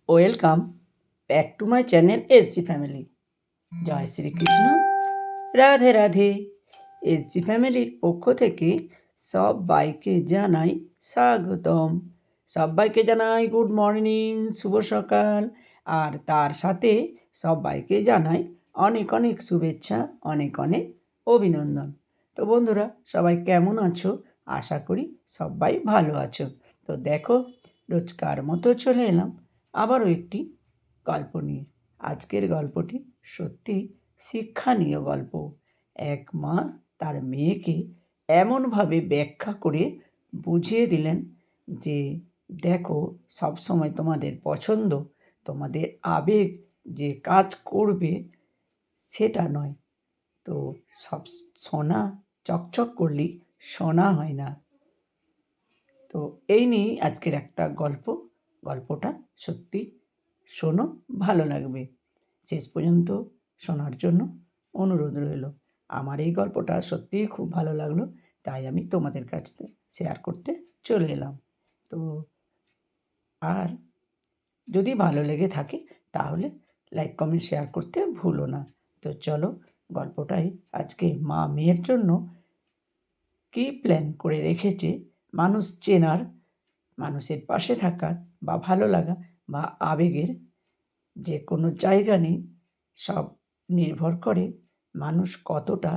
Welcome back to my channel SG family. জয় Shrikrishna, Radhe Radhe. SG ফ্যামিলির পক্ষ থেকে সবাইকে জানাই স্বাগতম। সবাইকে জানাই গুড মর্নিং, শুভ সকাল। আর তার সাথে সবাইকে জানাই অনেক অনেক শুভেচ্ছা, অনেক অনেক অভিনন্দন। তো বন্ধুরা, সবাই কেমন আছো? আশা করি সবাই ভালো আছো। তো দেখো, রোজকার মতো চলে এলাম আবারও একটি গল্প নিয়ে। আজকের গল্পটি সত্যি শিক্ষণীয় গল্প। এক মা তার মেয়েকে এমনভাবে ব্যাখ্যা করে বুঝিয়ে দিলেন যে দেখো, সবসময় তোমাদের পছন্দ, তোমাদের আবেগ যে কাজ করবে সেটা নয়। তো সব সোনা চকচক করলেই সোনা হয় না। তো এই নিয়েই আজকের একটা গল্পটা সত্যি শোনো, ভালো লাগবে। শেষ পর্যন্ত শোনার জন্য অনুরোধ রইল। আমার এই গল্পটা সত্যিই খুব ভালো লাগলো, তাই আমি তোমাদের কাছে শেয়ার করতে চলে এলাম। তো আর যদি ভালো লেগে থাকে তাহলে লাইক কমেন্ট শেয়ার করতে ভুলো না। তো চলো, গল্পটাই আজকে মা মেয়ের জন্য কী প্ল্যান করে রেখেছে মানুষ চেনার, মানুষের পাশে থাকার বা ভালো লাগা বা আবেগের যে কোনো জায়গা নেই, সব নির্ভর করে মানুষ কতটা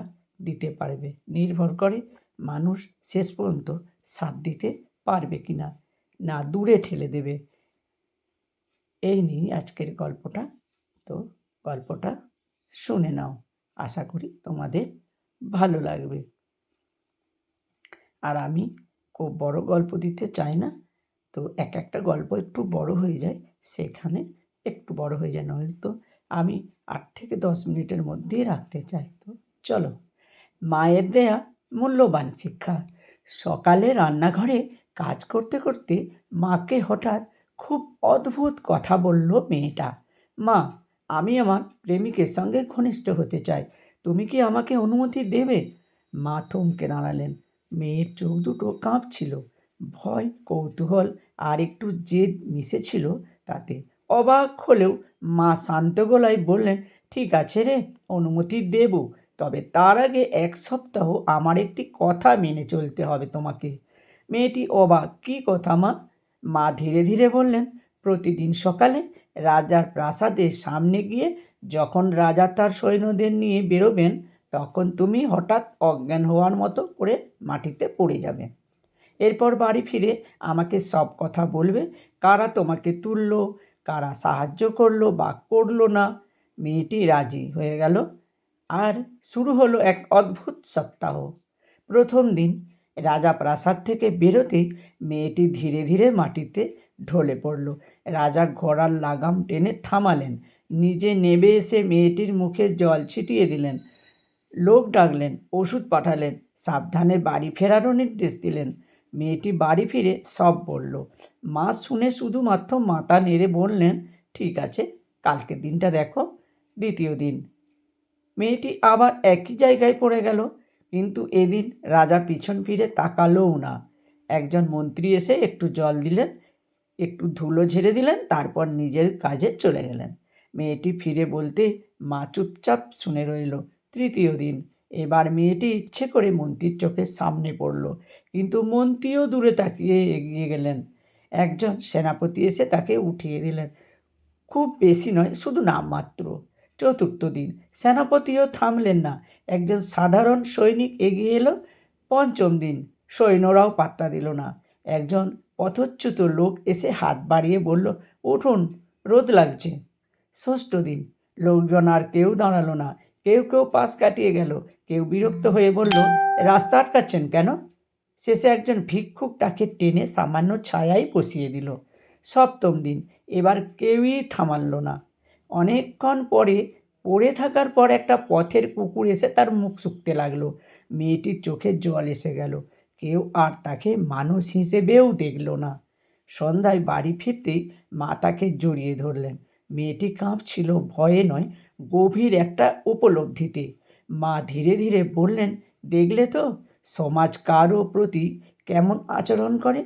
দিতে পারবে, নির্ভর করে মানুষ শেষ পর্যন্ত সাথ দিতে পারবে কি না, না দূরে ঠেলে দেবে। এই নিয়ে আজকের গল্পটা। তো গল্পটা শুনে নাও, আশা করি তোমাদের ভালো লাগবে। আর আমি খুব বড় গল্প দিতে চাই না, তো একটা গল্প একটু বড় হয়ে যায়, সেখানে একটু বড় হয়ে যায়, নইলে তো আমি 8 থেকে 10 মিনিটের মধ্যেই রাখতে চাই। তো চলো, মায়ের দেয়া মূল্যবান শিক্ষা। সকালে রান্নাঘরে কাজ করতে করতে মাকে হঠাৎ খুব অদ্ভুত কথা বলল মেয়েটা। মা, আমি আমার প্রেমিকের সঙ্গে ঘনিষ্ঠ হতে চাই, তুমি কি আমাকে অনুমতি দেবে? মা থমকে দাঁড়ালেন। মেয়ের চোখ দুটো কাঁপছিল, ভয়, কৌতূহল আর একটু জেদ মিশেছিল তাতে। অবাক হলেও মা শান্ত গলায় বললেন, ঠিক আছে রে, অনুমতি দেব, তবে তার আগে 1 সপ্তাহ আমার একটি কথা মেনে চলতে হবে তোমাকে। মেয়েটি অবাক, কী কথা মা? মা ধীরে ধীরে বললেন, প্রতিদিন সকালে রাজার প্রাসাদের সামনে গিয়ে যখন রাজা তার সৈন্যদের নিয়ে বেরোবেন, তখন তুমি হঠাৎ অজ্ঞান হওয়ার মতো করে মাটিতে পড়ে যাবে। এরপর বাড়ি ফিরে আমাকে সব কথা বলবে, কারা তোমাকে তুলল, কারা সাহায্য করলো বা করলো না। মেয়েটি রাজি হয়ে গেল। আর শুরু হলো এক অদ্ভুত সপ্তাহ। প্রথম দিন রাজা প্রাসাদ থেকে বেরোতেই মেয়েটি ধীরে ধীরে মাটিতে ঢলে পড়ল। রাজা ঘোড়ার লাগাম টেনে থামালেন, নিজে নেমে এসে মেয়েটির মুখে জল ছিটিয়ে দিলেন, লোক ডাকলেন, ওষুধ পাঠালেন, সাবধানে বাড়ি ফেরারও নির্দেশ দিলেন। মেয়েটি বাড়ি ফিরে সব বলল। মা শুনে শুধুমাত্র মাথা নেড়ে বললেন, ঠিক আছে, কালকের দিনটা দেখো। দ্বিতীয় দিন মেয়েটি আবার একই জায়গায় পড়ে গেল, কিন্তু এদিন রাজা পিছন ফিরে তাকালোও না। একজন মন্ত্রী এসে একটু জল দিলেন, একটু ধুলো ঝেড়ে দিলেন, তারপর নিজের কাজে চলে গেলেন। মেয়েটি ফিরে বলতে মা চুপচাপ শুনে রইল। তৃতীয় দিন এবার মেয়েটি ইচ্ছে করে মন্ত্রীর চোখের সামনে পড়ল, কিন্তু মন্ত্রীও দূরে তাকিয়ে এগিয়ে গেলেন। একজন সেনাপতি এসে তাকে উঠিয়ে দিলেন, খুব বেশি নয়, শুধু নামমাত্র। চতুর্থ দিন সেনাপতিও থামলেন না, একজন সাধারণ সৈনিক এগিয়ে এলো। পঞ্চম দিন সৈন্যরাও পাত্তা দিল না, একজন পথচ্যুত লোক এসে হাত বাড়িয়ে বলল, উঠুন, রোদ লাগছে। ষষ্ঠ দিন লোকজন আর কেউ দাঁড়ালো না, কেউ কেউ পাশ কাটিয়ে গেল, কেউ বিরক্ত হয়ে বলল, রাস্তা আটকাচ্ছেন কেন? শেষে একজন ভিক্ষুক তাকে টেনে সামান্য ছায়ায় বসিয়ে দিল। সপ্তম দিন এবার কেউই থামাল না। অনেকক্ষণ পরে পড়ে থাকার পর একটা পথের কুকুর এসে তার মুখ শুকতে লাগলো। মেয়েটির চোখে জল এসে গেল, কেউ আর তাকে মানুষ হিসেবেও দেখল না। সন্ধ্যায় বাড়ি ফিরতেই মা তাকে জড়িয়ে ধরলেন। মেয়েটি কাঁপছিল, ভয়ে নয়, গভীর একটা উপলব্ধিতে। মা ধীরে ধীরে বললেন, দেখলে তো, সমাজ কারও প্রতি কেমন আচরণ করে।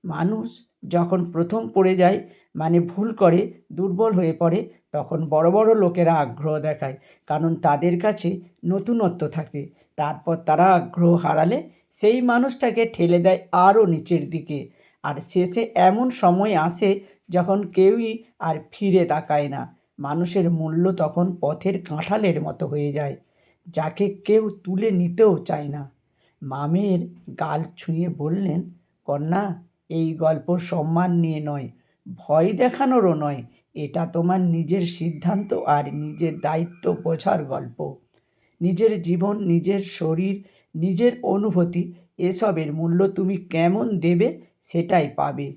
মানুষ যখন প্রথম পড়ে যায় মানে ভুল করে দুর্বল হয়ে পড়ে, তখন বড় বড় লোকেরা আগ্রহ দেখায়, কারণ তাদের কাছে নতুনত্ব থাকে। তারপর তারা আগ্রহ হারালে সেই মানুষটাকে ঠেলে দেয় আরও নিচের দিকে। আর শেষে এমন সময় আসে যখন কেউই আর ফিরে তাকায় না। মানুষের মূল্য তখন পথের কাঁঠালের মতো হয়ে যায়, যাকে কেউ তুলে নিতেও চায় না। মামের গাল ছুঁয়ে বললেন, কন্যা, এই গল্প সম্মান নিয়ে নয়, ভয় দেখানোরও নয়। এটা তোমার নিজের সিদ্ধান্ত আর নিজের দায়িত্ব বোঝার গল্প। নিজের জীবন, নিজের শরীর, নিজের অনুভূতি, এসবের মূল্য তুমি কেমন দেবে সেটাই পাবে,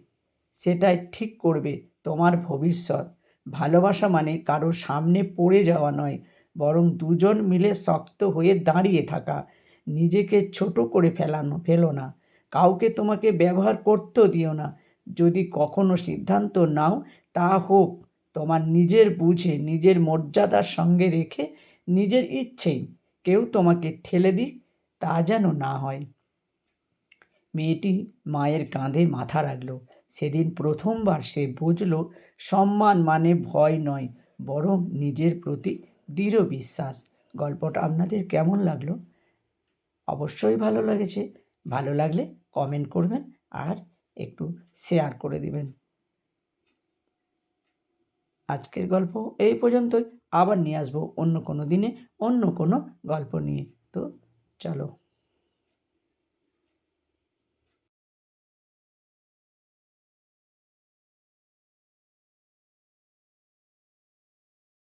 সেটাই ঠিক করবে তোমার ভবিষ্যৎ। ভালোবাসা মানে কারো সামনে পড়ে যাওয়া নয়, বরং দুজন মিলে শক্ত হয়ে দাঁড়িয়ে থাকা। নিজেকে ছোট করে ফেলো না, কাউকে তোমাকে ব্যবহার করতেও দিও না। যদি কখনো সিদ্ধান্ত নাও, তা হোক তোমার নিজের বুঝে, নিজের মর্যাদার সঙ্গে রেখে, নিজের ইচ্ছেই। কেউ তোমাকে ঠেলে দিক তা যেন না হয়। মেয়েটি মায়ের কাঁধে মাথা রাখল। সেদিন প্রথমবার সে বুঝল সম্মান মানে ভয় নয়, বরং নিজের প্রতি দৃঢ় বিশ্বাস। গল্পটা আপনাদের কেমন লাগলো? অবশ্যই ভালো লেগেছে। ভালো লাগলে কমেন্ট করবেন আর একটু শেয়ার করে দিবেন। আজকের গল্প এই পর্যন্তই। আবার নিয়ে আসবো অন্য কোনো দিনে অন্য কোনো গল্প নিয়ে। তো চলো।